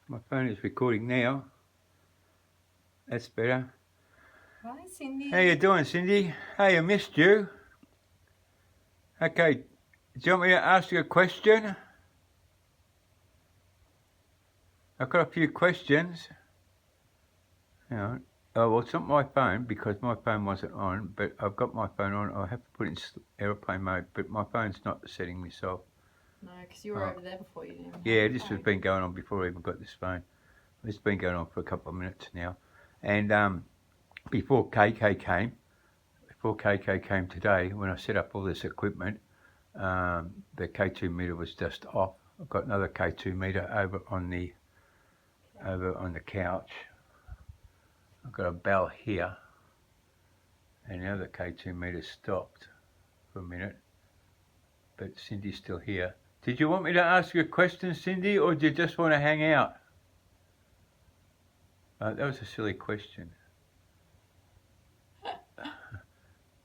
My phone is recording now. That's better. Hi, Cindy. How you doing, Cindy? Hey, I missed you. Okay, do you want me to ask you a question? I've got a few questions. Hang on. Oh, well, it's not my phone because my phone wasn't on, but I've got my phone on. I have to put it in airplane mode, but my phone's not setting myself. No, because you were over there before you didn't. Yeah, this has been going on before I even got this phone. It's been going on for a couple of minutes now. And before KK came today, when I set up all this equipment, the K2 meter was just off. I've got another K2 meter over on the couch. I've got a bell here, and the other K2 meter stopped for a minute, but Cindy's still here. Did you want me to ask you a question, Cindy, or do you just want to hang out? That was a silly question.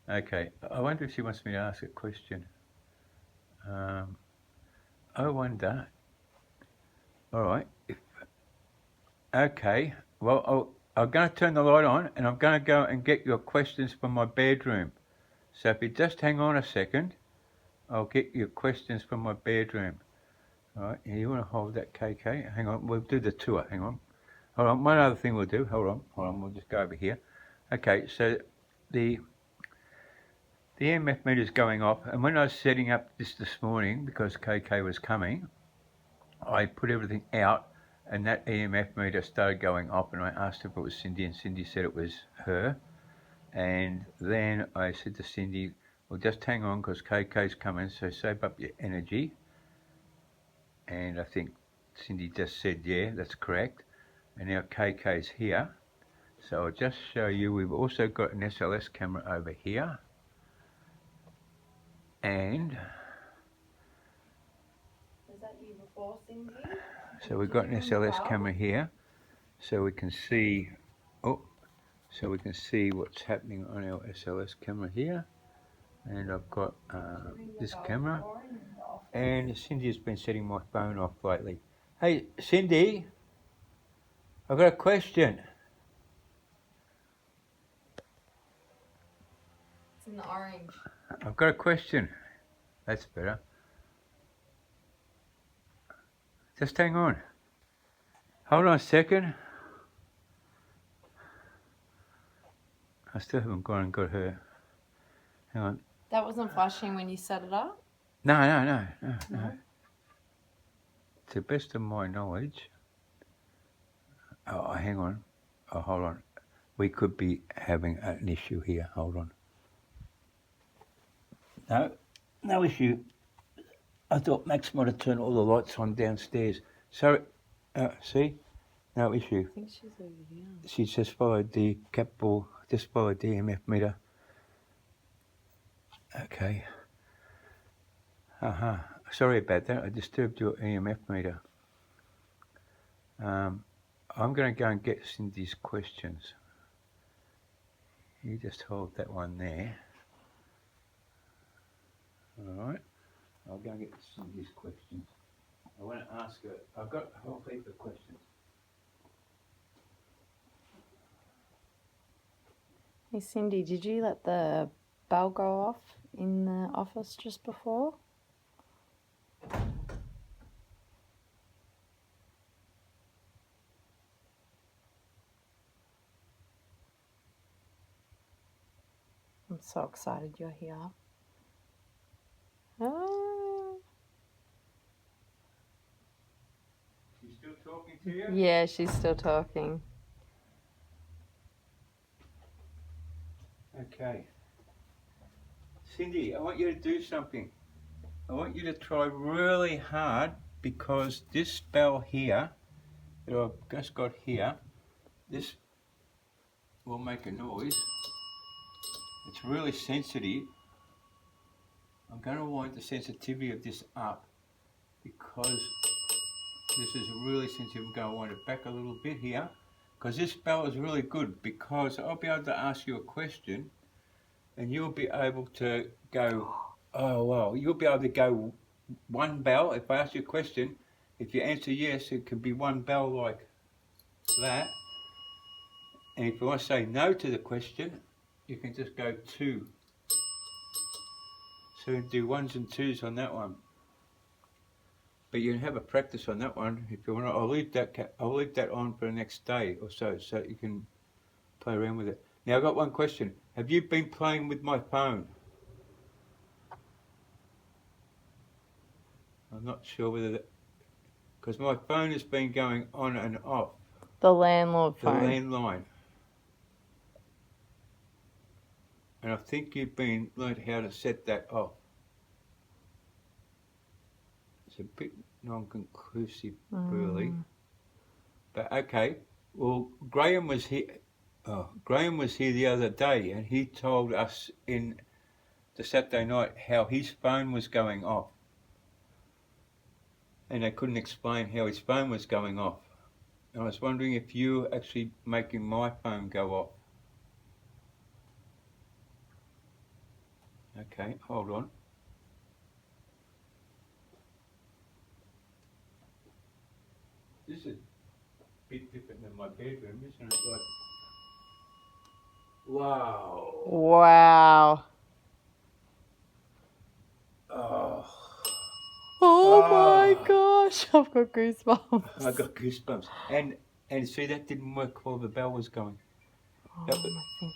Okay, I wonder if she wants me to ask a question. I wonder. All right. Okay. Well, I'm going to turn the light on, and I'm going to go and get your questions from my bedroom. So if you just hang on a second, I'll get your questions from my bedroom. All right. You want to hold that, KK? Hang on. We'll do the tour. Hang on. Hold on. One other thing we'll do. Hold on. We'll just go over here. Okay. So the EMF meter is going off, and when I was setting up this morning, because KK was coming, I put everything out, and that EMF meter started going off, and I asked if it was Cindy, and Cindy said it was her. And then I said to Cindy, well, just hang on, because KK's coming, so save up your energy. And I think Cindy just said, yeah, that's correct. And now KK's here. So I'll just show you, we've also got an SLS camera over here. And was that you before, Cindy? So we've got an SLS camera here, so we can see. So we can see what's happening on our SLS camera here, and I've got this camera. And Cindy has been setting my phone off lately. Hey, Cindy, I've got a question. It's in the orange. I've got a question. That's better. Just hang on. Hold on a second. I still haven't gone and got her. Hang on. That wasn't flashing when you set it up? No. To the best of my knowledge. Oh, hang on. Oh, hold on. We could be having an issue here. Hold on. No issue. I thought Max might have turned all the lights on downstairs. Sorry. See? No issue. I think she's over here. She just followed the catball, just followed the EMF meter. Okay. Sorry about that. I disturbed your EMF meter. I'm going to go and get Cindy's questions. You just hold that one there. All right. I'll go and get Cindy's questions. I want to ask her. I've got a whole heap of questions. Hey, Cindy, did you let the bell go off in the office just before? I'm so excited you're here. Oh. She's still talking to you? Yeah, she's still talking. Okay. Cindy, I want you to do something. I want you to try really hard, because this bell here that I've just got here, this will make a noise. It's really sensitive. I'm going to wind the sensitivity of this up, because this is really sensitive. I'm going to wind it back a little bit here, because this bell is really good, because I'll be able to ask you a question and you'll be able to go, oh wow, you'll be able to go one bell. If I ask you a question, If you answer yes, it could be one bell like that. And if you want to say no to the question, you can just go 2. So you can do 1s and 2s on that one. But you can have a practice on that one if you want to. I'll leave that on for the next day or so you can play around with it. Now I've got one question. Have you been playing with my phone? I'm not sure whether that, because my phone has been going on and off. The landlord The phone. landline. And I think you've learned how to set that off. It's a bit non-conclusive, really. But okay. Well, Graham was here. Graham was here the other day, and he told us in the Saturday night how his phone was going off, and they couldn't explain how his phone was going off. And I was wondering if you were actually making my phone go off. Okay, hold on. This is a bit different than my bedroom, isn't it? Like, wow. Wow. Oh. Oh my gosh, I've got goosebumps. I got goosebumps. And see, that didn't work while the bell was going. Oh, my thing.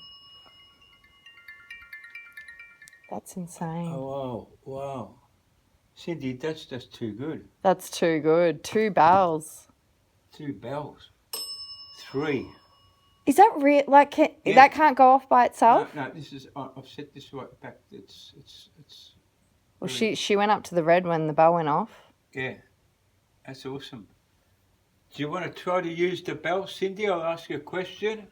That's insane. Oh, wow. Cindy, that's just too good. That's too good. 2 bells. 2 bells. 3. Is that real? Like, that can't go off by itself? No, this is. I've set this right back. It's. Well, really, she went up to the red when the bell went off. Yeah, that's awesome. Do you want to try to use the bell, Cindy? I'll ask you a question.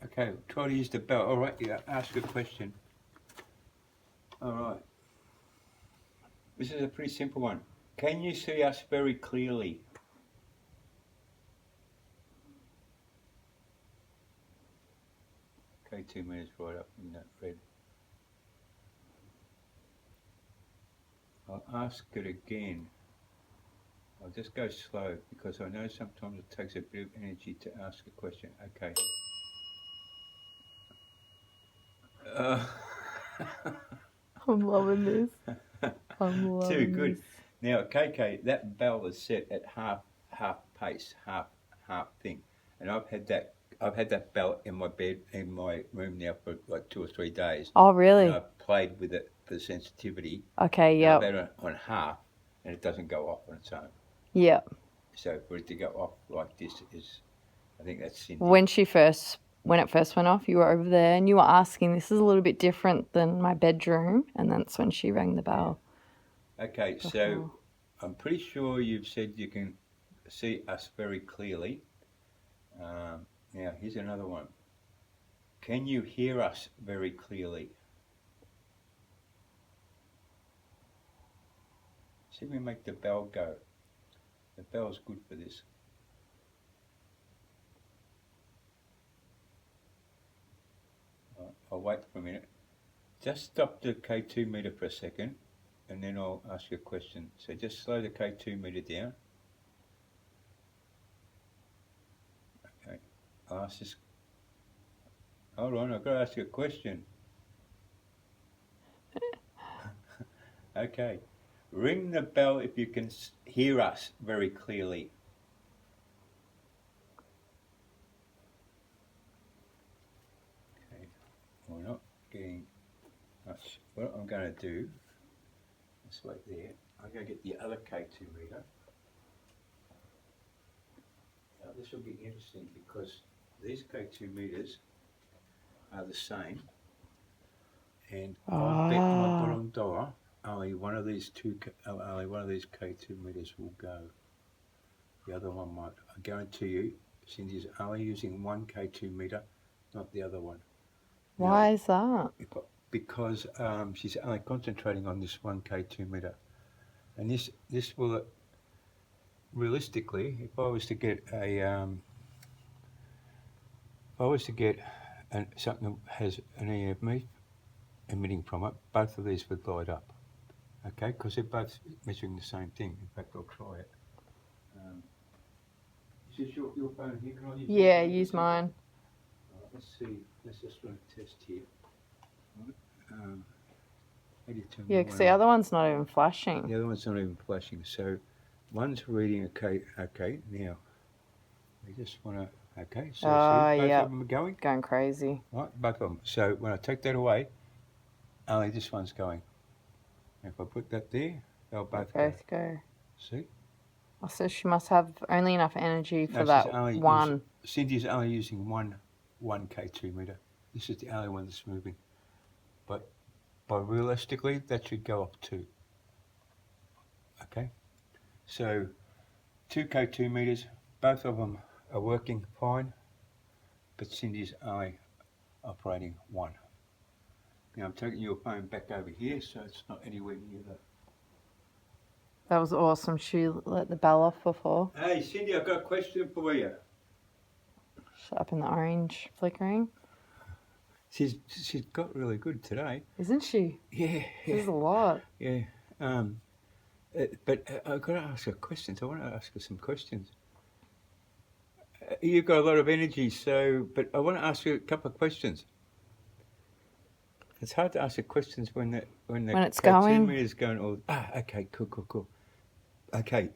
Okay, try to use the bell. All right, yeah, ask a question. All right. This is a pretty simple one. Can you see us very clearly? Okay, 2 minutes right up in that red. I'll ask it again. I'll just go slow because I know sometimes it takes a bit of energy to ask a question. Okay. I'm loving this. I'm loving Too good. this. Now, KK, that bell is set at half pace, half thing, and I've had that bell in my room now for like 2 or 3 days. Oh, really? And I've played with it for sensitivity. Okay, yeah. I've had it on half, and it doesn't go off on its own. Yeah. So for it to go off like this is, I think that's Cindy. When it first went off, you were over there and you were asking, this is a little bit different than my bedroom, and that's when she rang the bell. Okay, so I'm pretty sure you've said you can see us very clearly. Now here's another one. Can you hear us very clearly? See if we make the bell go. The bell's good for this. I'll wait for a minute. Just stop the K2 meter for a second, and then I'll ask you a question. So just slow the K2 meter down. Okay, I'll ask this. Hold on, I've got to ask you a question. Okay, ring the bell if you can hear us very clearly. Okay, we're not getting much. What I'm going to do, let's wait there. I'm going to get the other K2 meter. Now this will be interesting because these K2 meters are the same, and I'll bet my bottom dollar only one of these K2 meters will go. The other one might. I guarantee you, Cindy's only using one K2 meter, not the other one. Why is that? Because she's only concentrating on this one K2 meter, and this will realistically, if I was to get something that has an emitting from it, both of these would light up. Okay, because they're both measuring the same thing. In fact, I'll try it. Is this your phone here? Can I use Yeah, use mine. Let's see. Let's just run a test here. Right. How do you turn Yeah, the because one the on? other one's not even flashing. The other one's not even flashing. So one's reading okay. Now we just want to. Okay. So see, both Yeah, of them are going. going crazy. Right, both of them. So when I take that away, only this one's going. If I put that there, they'll both go. Both go. See? Oh, so she must have only enough energy for No, that she's only one. Cindy's only using one K2 meter. This is the only one that's moving. But realistically, that should go up too. Okay? So 2 K2 meters, both of them are working fine, but Cindy's only operating one. Now I'm taking your phone back over here, so it's not anywhere near that. That was awesome. She let the bell off before. Hey Cindy, I've got a question for you. Shut up in the orange flickering. She's got really good today. Isn't she? Yeah. This is a lot. Yeah. But I've got to ask her questions. I want to ask her some questions. You've got a lot of energy, but I want to ask you a couple of questions. It's hard to ask her questions when it's K2 going. meter's going all. Okay, cool. Okay.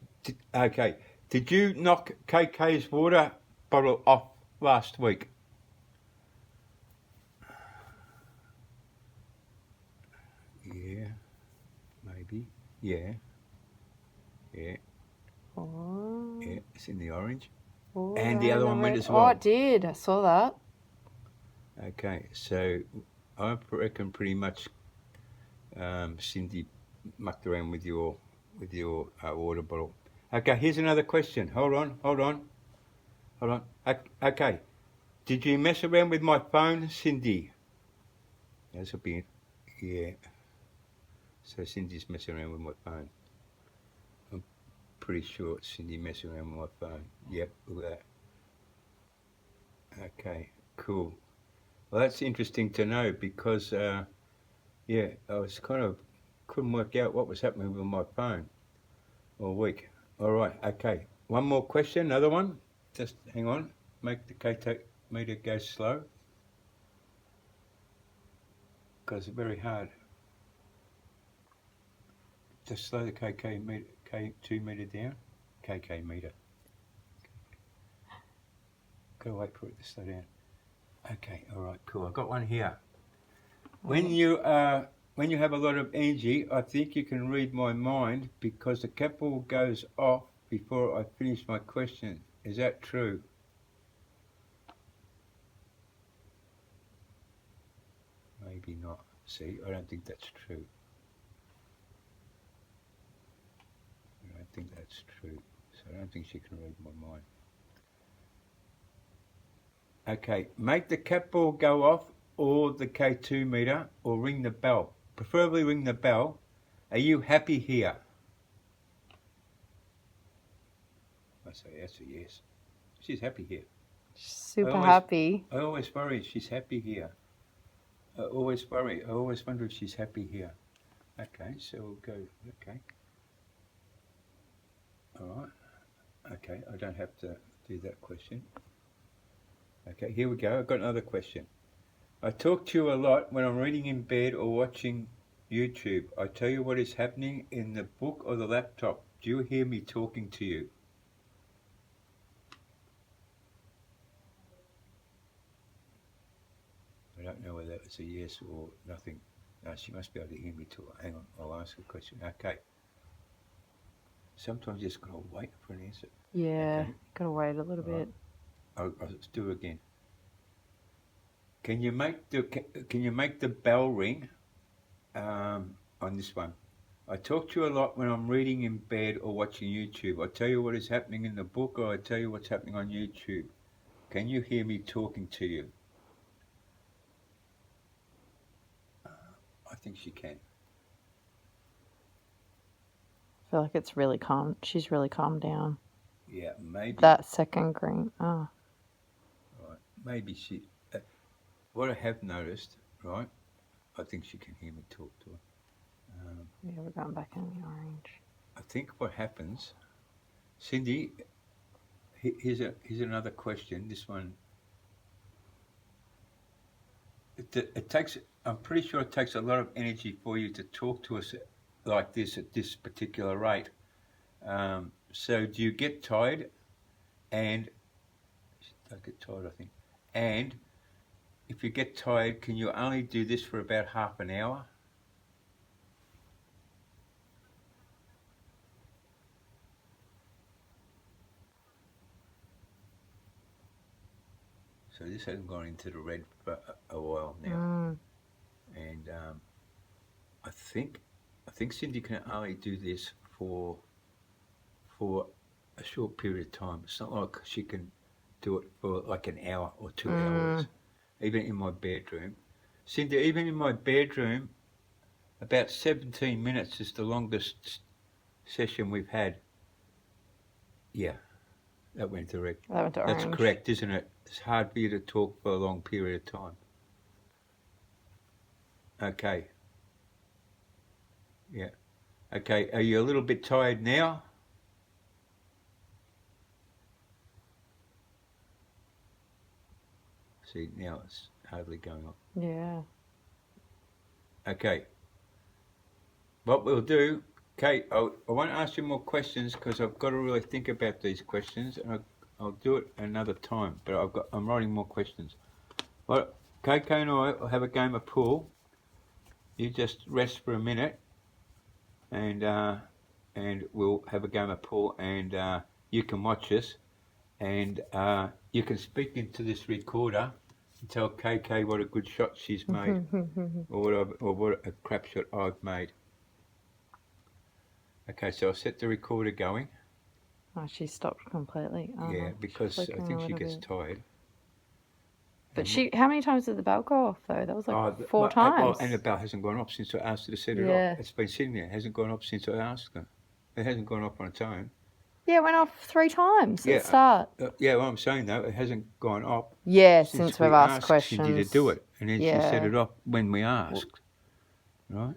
Did you knock KK's water bottle off last week? Yeah, maybe. Yeah. Oh. Yeah, it's in the orange. Oh, And the other one went as well. Oh, it did. I saw that. Okay, so I reckon pretty much Cindy mucked around with your water bottle. Okay, here's another question. Hold on. Okay, did you mess around with my phone, Cindy? That's a bit, yeah. So Cindy's messing around with my phone. I'm pretty sure it's Cindy messing around with my phone. Yep, look at that. Okay, cool. Well, that's interesting to know because, I was couldn't work out what was happening with my phone all week. All right, okay. One more question, another one. Just hang on. Make the KK meter go slow. Because it's very hard. Just slow the K2 meter down. KK meter. Gotta wait for it to slow down. Okay, all right, cool. I've got one here. When you have a lot of energy, I think you can read my mind because the catball goes off before I finish my question. Is that true? Maybe not. See, I don't think that's true. I don't think that's true. So I don't think she can read my mind. Okay, make the catball go off or the K2 meter or ring the bell. Preferably ring the bell. Are you happy here? I say that's a yes. She's happy here. Super happy. I always worry she's happy here. I always wonder if she's happy here. Okay, so we'll go, okay. All right. Okay, I don't have to do that question. Okay, here we go. I've got another question. I talk to you a lot when I'm reading in bed or watching YouTube. I tell you what is happening in the book or the laptop. Do you hear me talking to you? I don't know whether that was a yes or nothing. No, she must be able to hear me talk. Hang on, I'll ask a question. Okay. Sometimes you just gotta wait for an answer. Yeah, Okay. gotta wait a little bit. I'll do it again. Can you make the bell ring on this one? I talk to you a lot when I'm reading in bed or watching YouTube. I tell you what is happening in the book or I tell you what's happening on YouTube. Can you hear me talking to you? I think she can. I feel like it's really calm. She's really calmed down. Yeah, maybe. That second green. Oh. Right. Maybe she... what I have noticed, right, I think she can hear me talk to her. Yeah, we're going back in the orange. I think what happens, Cindy, here's another question. This one, it takes, I'm pretty sure it takes a lot of energy for you to talk to us like this at this particular rate. So do you get tired? And don't get tired, I think. And if you get tired, can you only do this for about half an hour? So this hasn't gone into the red for a while now. And I think Cindy can only do this for a short period of time. It's not like she can do it for like an hour or 2 hours. Even in my bedroom, Cindy, even in my bedroom, about 17 minutes is the longest session we've had. Yeah, that went to red. That went to orange. That's correct, isn't it? It's hard for you to talk for a long period of time. Okay. Yeah. Okay, are you a little bit tired now? See, now it's hardly going on. Yeah. Okay. What we'll do, Kate, I won't ask you more questions because I've got to really think about these questions, and I'll do it another time. But I'm writing more questions. Well, Kate and I will have a game of pool. You just rest for a minute, and we'll have a game of pool, and you can watch us, and you can speak into this recorder and tell KK what a good shot she's made, or what a crap shot I've made. Okay, so I'll set the recorder going. Oh, she stopped completely. Yeah, because I think she gets tired. But how many times did the bell go off though? That was like 4 times. Well, and the bell hasn't gone off since I asked her to set it off. It's been sitting there. It hasn't gone off since I asked her. It hasn't gone off on its own. Yeah, it went off 3 times at the start. Yeah, well, I'm saying though, it hasn't gone off. Yeah, since we've asked questions. Cindy to do it, and then she set it off when we asked. Right.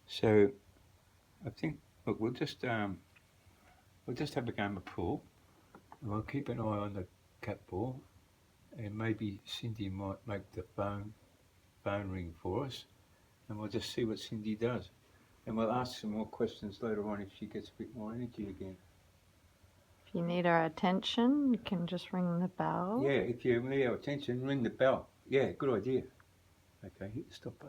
So, I think we'll just have a game of pool. We'll keep an eye on the catball, and maybe Cindy might make the phone ring for us, and we'll just see what Cindy does. And we'll ask some more questions later on if she gets a bit more energy again. If you need our attention, you can just ring the bell. Yeah, if you need our attention, ring the bell. Yeah, good idea. Okay, hit the stop button.